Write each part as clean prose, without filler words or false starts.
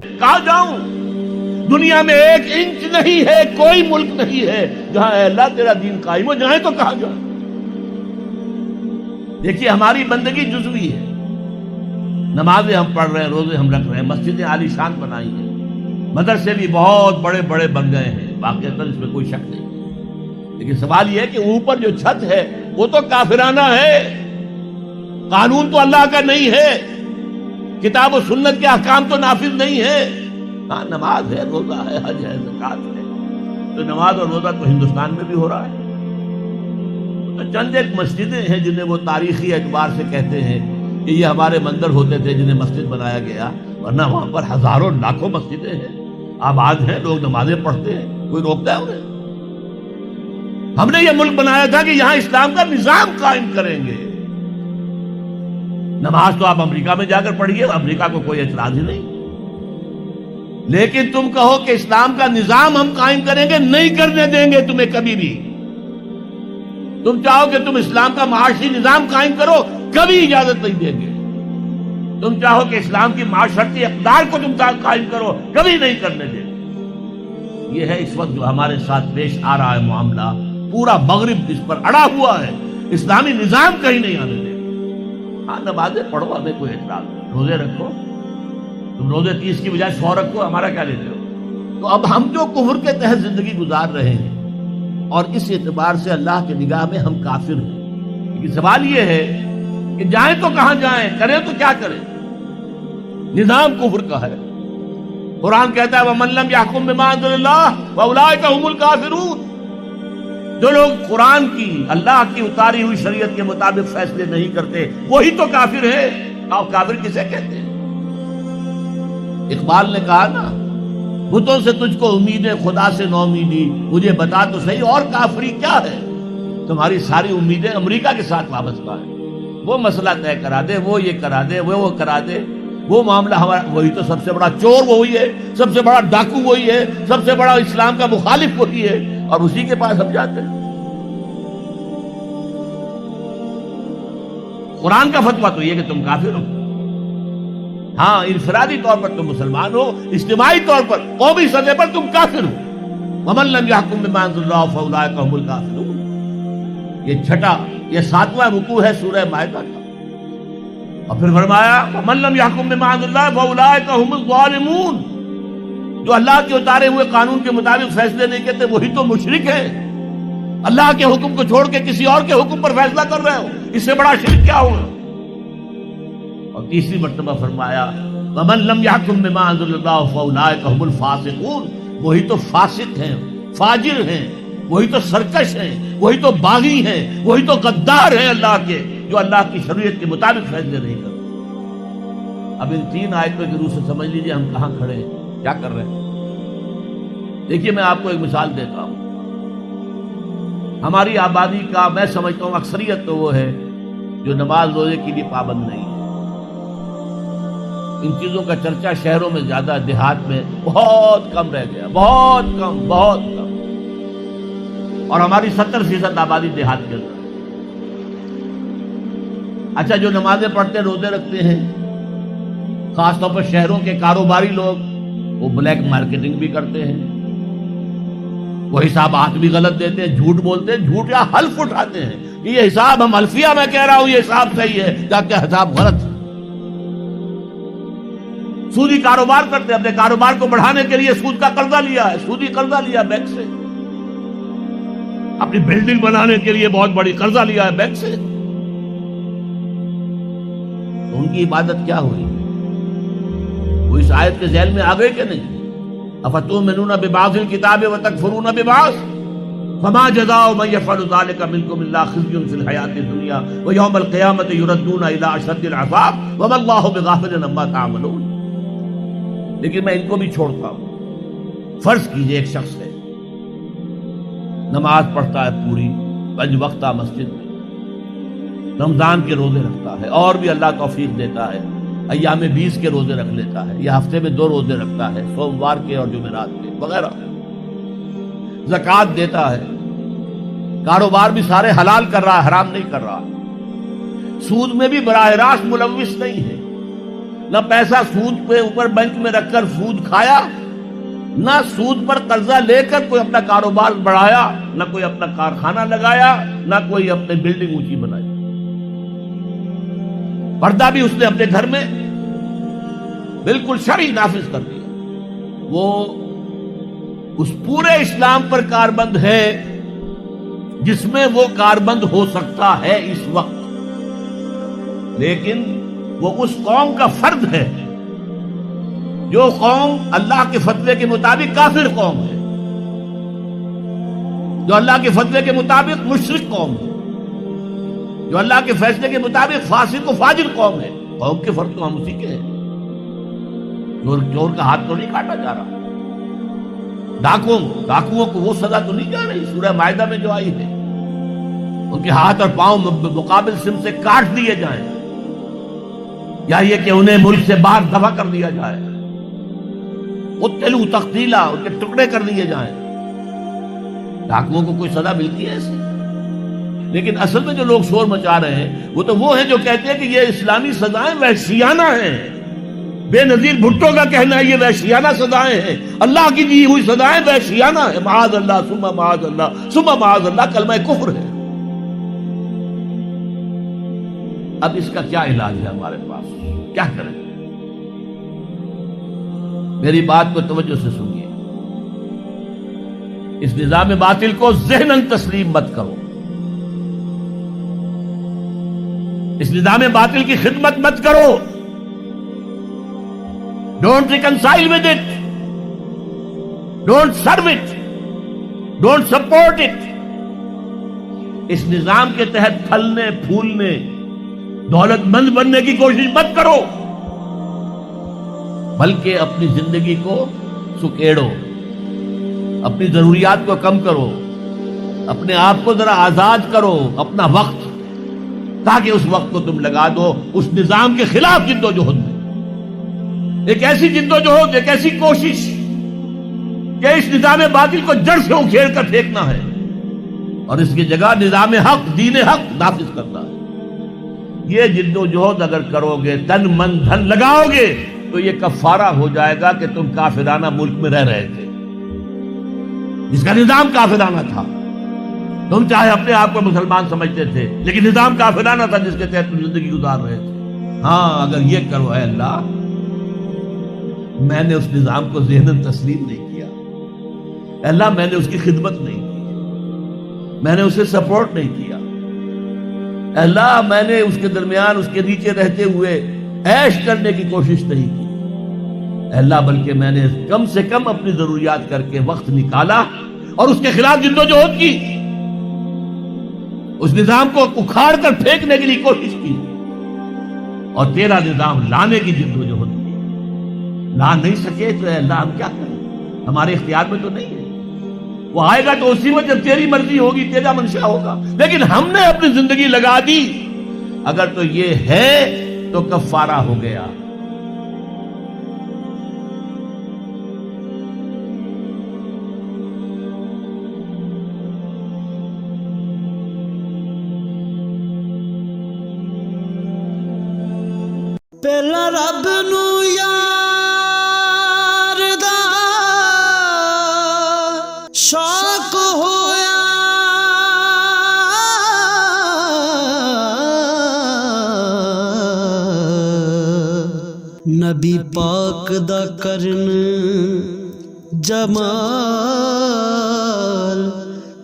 کہاں جاؤں؟ دنیا میں ایک انچ نہیں ہے، کوئی ملک نہیں ہے جہاں اے اللہ تیرا دین قائم ہو جائے تو کہاں جائیں؟ دیکھیے ہماری بندگی جزوی ہے، نمازیں ہم پڑھ رہے ہیں، روزے ہم رکھ رہے ہیں، مسجدیں عالی شان بنائی ہیں، مدرسے بھی بہت بڑے بڑے بن گئے ہیں، واقعتاً اس میں کوئی شک نہیں، لیکن سوال یہ ہے کہ اوپر جو چھت ہے وہ تو کافرانہ ہے، قانون تو اللہ کا نہیں ہے، کتاب و سنت کے احکام تو نافذ نہیں ہے۔ ہاں نماز ہے، روزہ ہے، حج ہے، زکوٰۃ ہے، تو نماز اور روزہ تو ہندوستان میں بھی ہو رہا ہے۔ تو چند ایک مسجدیں ہیں جنہیں وہ تاریخی اعتبار سے کہتے ہیں کہ یہ ہمارے مندر ہوتے تھے جنہیں مسجد بنایا گیا، ورنہ وہاں پر ہزاروں لاکھوں مسجدیں ہیں، آباد ہیں، لوگ نمازیں پڑھتے ہیں، کوئی روکتا ہے انہیں؟ ہم نے یہ ملک بنایا تھا کہ یہاں اسلام کا نظام قائم کریں گے۔ نماز تو آپ امریکہ میں جا کر پڑھیے، امریکہ کو کوئی اعتراض ہی نہیں، لیکن تم کہو کہ اسلام کا نظام ہم قائم کریں گے، نہیں کرنے دیں گے تمہیں کبھی بھی۔ تم چاہو کہ تم اسلام کا معاشی نظام قائم کرو، کبھی اجازت نہیں دیں گے۔ تم چاہو کہ اسلام کی معاشرتی اقدار کو تم قائم کرو، کبھی نہیں کرنے دیں گے۔ یہ ہے اس وقت جو ہمارے ساتھ پیش آ رہا ہے معاملہ، پورا مغرب اس پر اڑا ہوا ہے، اسلامی نظام کہیں نہیں آنے دیں گے۔ ہاں نمازیں پڑھو، ہمیں کوئی اعتراض نہیں، روزے رکھو، تم روزے 30 کی بجائے 100 رکھو، ہمارا کیا لیتے ہو؟ تو اب ہم جو کفر کے تحت زندگی گزار رہے ہیں اور اس اعتبار سے اللہ کی نگاہ میں ہم کافر ہیں، لیکن سوال یہ ہے کہ جائیں تو کہاں جائیں، کریں تو کیا کریں؟ نظام کفر کا ہے۔ قرآن کہتا ہے وَمَن لَّمْ يَحْكُم بِمَا أَنزَلَ اللَّهُ فَأُولَٰئِكَ هُمُ الْكَافِرُونَ۔ جو لوگ قرآن کی، اللہ کی اتاری ہوئی شریعت کے مطابق فیصلے نہیں کرتے، وہی تو کافر ہے۔ اور کافر کسے کہتے ہیں؟ اقبال نے کہا نا، بتوں سے تجھ کو امید ہے، خدا سے نو امیدی، مجھے بتا تو صحیح اور کافری کیا ہے؟ تمہاری ساری امیدیں امریکہ کے ساتھ وابستہ ہیں، وہ مسئلہ طے کرا دے، وہ یہ کرا دے، وہ کرا دے، وہ معاملہ ہمارا، وہی تو سب سے بڑا چور وہی ہے، سب سے بڑا ڈاکو وہی ہے، سب سے بڑا اسلام کا مخالف وہی ہے، اور اسی کے پاس ہم جاتے ہیں۔ قرآن کا فتویٰ تو یہ کہ تم کافر ہو۔ ہاں انفرادی طور پر تم مسلمان ہو، اجتماعی طور پر، قومی سطح پر تم کافر ہو۔ وَمَن لَّمْ يَحْكُم بِمَا أَنزَلَ اللَّهُ فَأُولَٰئِكَ هُمُ الْكَافِرُونَ۔ یہ چھٹا، یہ 7واں رکوع ہے سورہ مائدہ کا، اور پھر فرمایا وَمَن لَّمْ يَحْكُم بِمَا أَنزَلَ اللَّهُ فَأُولَٰئِكَ هُمُ الظَّالِمُونَ۔ جو اللہ کے اتارے ہوئے قانون کے مطابق فیصلے نہیں کرتے وہی تو مشرک ہے۔ اللہ کے حکم کو چھوڑ کے کسی اور کے حکم پر فیصلہ کر رہے ہو، اس سے بڑا شرک کیا ہوگا؟ اور تیسری مرتبہ فرمایا وَمَن لَّمْ يَحْكُم بِمَا أَنزَلَ اللَّهُ فَأُولَٰئِكَ هُمُ الْفَاسِقُونَ۔ وہی تو فاسق ہیں، فاجر ہیں، وہی تو سرکش ہیں، وہی تو باغی ہیں، وہی تو غدار ہیں اللہ کے، جو اللہ کی شریعت کے مطابق فیصلے نہیں کرتے۔ اب ان 3 آیتوں کے روح سے سمجھ لیجئے ہم کہاں کھڑے ہیں، کیا کر رہے ہیں۔ دیکھیے میں آپ کو ایک مثال دیتا ہوں، ہماری آبادی کا میں سمجھتا ہوں اکثریت تو وہ ہے جو نماز روزے کی بھی پابند نہیں ہے۔ ان چیزوں کا چرچا شہروں میں زیادہ، دیہات میں بہت کم رہ گیا، بہت کم، بہت کم، اور ہماری 70% آبادی دیہات کے اندر۔ اچھا جو نمازیں پڑھتے روزے رکھتے ہیں، خاص طور پر شہروں کے کاروباری لوگ، وہ بلیک مارکیٹنگ بھی کرتے ہیں، وہ حسابات بھی غلط دیتے ہیں، جھوٹ بولتے ہیں، جھوٹ یا حلف اٹھاتے ہیں کہ یہ حساب ہم حلفیہ میں کہہ رہا ہوں یہ حساب صحیح ہے، جبکہ حساب غلط ہے۔ سودی کاروبار کرتے ہیں، اپنے کاروبار کو بڑھانے کے لیے سود کا قرضہ لیا ہے، سودی قرضہ لیا بینک سے، اپنی بلڈنگ بنانے کے لیے بہت بڑی قرضہ لیا ہے بینک سے، تو ان کی عبادت کیا ہوئی؟ وہ اس آیت کے ذیل میں آ گئے کہ نہیں؟ افتؤمنون ببعض الکتاب وتکفرون ببعض فما جزاء من يفعل ذلك منكم الا خزي في الحياة الدنيا ويوم القيامة يردون الى اشد العذاب وما الله بغافل عما تعملون۔ لیکن میں ان کو بھی چھوڑتا ہوں۔ فرض کیجئے ایک شخص ہے، نماز پڑھتا ہے پوری 5 وقتہ مسجد میں، رمضان کے روزے رکھتا ہے، اور بھی اللہ توفیق دیتا ہے، ایام 20 کے روزے رکھ لیتا ہے، یا ہفتے میں 2 روزے رکھتا ہے، سوموار کے اور جمعرات کے وغیرہ، زکوٰۃ دیتا ہے، کاروبار بھی سارے حلال کر رہا ہے، حرام نہیں کر رہا، سود میں بھی براہ راست ملوث نہیں ہے، نہ پیسہ سود پہ اوپر بینک میں رکھ کر سود کھایا، نہ سود پر قرضہ لے کر کوئی اپنا کاروبار بڑھایا، نہ کوئی اپنا کارخانہ لگایا، نہ کوئی اپنی بلڈنگ اونچی بنائی۔ پردہ بھی اس نے اپنے گھر میں بالکل شرعی نافذ کر دیا۔ وہ اس پورے اسلام پر کاربند ہے جس میں وہ کاربند ہو سکتا ہے اس وقت، لیکن وہ اس قوم کا فرد ہے جو قوم اللہ کے فتوے کے مطابق کافر قوم ہے، جو اللہ کے فتوے کے مطابق مشرک قوم ہے، جو اللہ کے فیصلے کے مطابق فاسق و فاجر قوم ہے۔ قوم کے فرد تو ہم اسی کے ہیں۔ چور کا ہاتھ تو نہیں کاٹا جا رہا، ڈاکوؤں کو وہ سزا تو نہیں جا رہی سورہ مائدہ میں جو آئی ہے، ان کے ہاتھ اور پاؤں مقابل سم سے کاٹ دیے جائیں، یا یہ کہ انہیں ملک سے باہر دفع کر دیا جائے، قتلوا تقتیلا، ان کے ٹکڑے کر دیے جائیں۔ ڈاکوؤں کو کوئی سزا ملتی ہے ایسی؟ لیکن اصل میں جو لوگ شور مچا رہے ہیں وہ ہیں جو کہتے ہیں کہ یہ اسلامی سزائیں وحشیانہ ہیں۔ بے نظیر بھٹو کا کہنا ہے یہ وحشیانہ سزائیں ہیں، اللہ کی دی ہوئی سزائیں وحشیانہ ہیں۔ معاذ اللہ ثم معاذ اللہ ثم معاذ اللہ کلمہ کفر ہے۔ اب اس کا کیا علاج ہے ہمارے پاس؟ کیا کریں؟ میری بات کو توجہ سے سنیے، اس نظام باطل کو ذہناً تسلیم مت کرو، اس نظام باطل کی خدمت مت کرو۔ Don't reconcile with it, don't serve it, don't support it. اس نظام کے تحت پھلنے پھولنے دولت مند بننے کی کوشش مت کرو، بلکہ اپنی زندگی کو سکیڑو، اپنی ضروریات کو کم کرو، اپنے آپ کو ذرا آزاد کرو، اپنا وقت، تاکہ اس وقت کو تم لگا دو اس نظام کے خلاف جدوجہد میں۔ ایک ایسی جدوجہد، ایک ایسی کوشش کہ اس نظام باطل کو جڑ سے اکھیڑ کر پھینکنا ہے اور اس کی جگہ نظام حق، دین حق نافذ کرنا ہے۔ یہ جدوجہد اگر کرو گے، تن من دھن لگاؤ گے، تو یہ کفارہ ہو جائے گا کہ تم کافرانہ ملک میں رہ رہے تھے، جس کا نظام کافرانہ تھا۔ تم چاہے اپنے آپ کو مسلمان سمجھتے تھے، لیکن نظام کافرانہ تھا جس کے تحت تم زندگی گزار رہے تھے۔ ہاں، اگر یہ کرو، اے اللہ میں نے اس نظام کو ذہناً تسلیم نہیں کیا، اے اللہ میں نے اس کی خدمت نہیں کی، میں نے اسے سپورٹ نہیں کیا، اے اللہ میں نے اس کے درمیان اس کے نیچے رہتے ہوئے عیش کرنے کی کوشش نہیں کی، اے اللہ بلکہ میں نے کم سے کم اپنی ضروریات کر کے وقت نکالا اور اس کے خلاف جدوجہد کی، اس نظام کو اکھاڑ کر پھینکنے کے لیے کوشش کی، اور تیرا نظام لانے کی جدوجہد کی۔ لا نہیں سکے تو اے اللہ ہم کیا کریں؟ ہمارے اختیار میں تو نہیں ہے، وہ آئے گا تو اسی وقت جب تیری مرضی ہوگی، تیرا منشا ہوگا، لیکن ہم نے اپنی زندگی لگا دی۔ اگر تو یہ ہے تو کفارہ ہو گیا۔ پہلا رب نو یار دا شوق ہویا، نبی پاک دا کرن جمال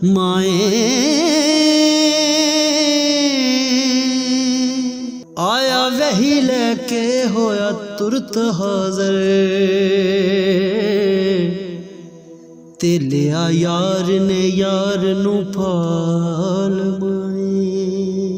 مائیں آیا وہی لے کے ہویا ترت حاضر، تے لیا یار نے یار نو پھال مائیں۔